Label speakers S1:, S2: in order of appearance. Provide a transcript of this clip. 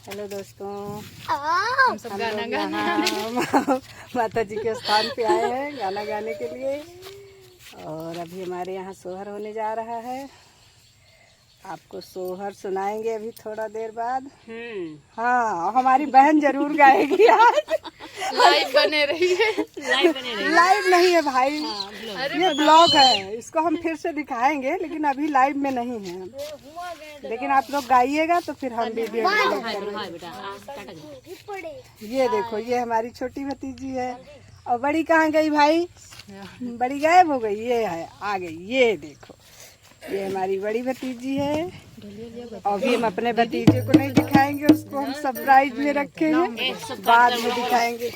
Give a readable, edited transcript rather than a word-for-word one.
S1: Hello दोस्तों,
S2: हम सब गाना गाने
S1: माता जी के स्थान पे आए हैं गाना गाने के लिए। और अभी हमारे यहाँ सोहर होने जा रहा है। आपको सोहर सुनाएंगे अभी थोड़ा देर बाद। हाँ, हमारी बहन जरूर गाएगी आज।
S2: लाइव बने रहिए।
S1: लाइव नहीं है भाई, ये ब्लॉग है, इसको हम फिर से दिखाएंगे, लेकिन अभी लाइव में नहीं है। लेकिन आप लोग गाइएगा तो फिर हम वीडियो करेंगे। ये देखो, ये हमारी छोटी भतीजी है। और बड़ी कहाँ गई भाई? बड़ी गायब हो गई। ये है, आ गई। ये देखो, ये हमारी बड़ी भतीजी है। और अभी हम अपने भतीजे को नहीं दिखाएंगे, उसको हम सरप्राइज में रखे हैं, बाद में दिखाएंगे।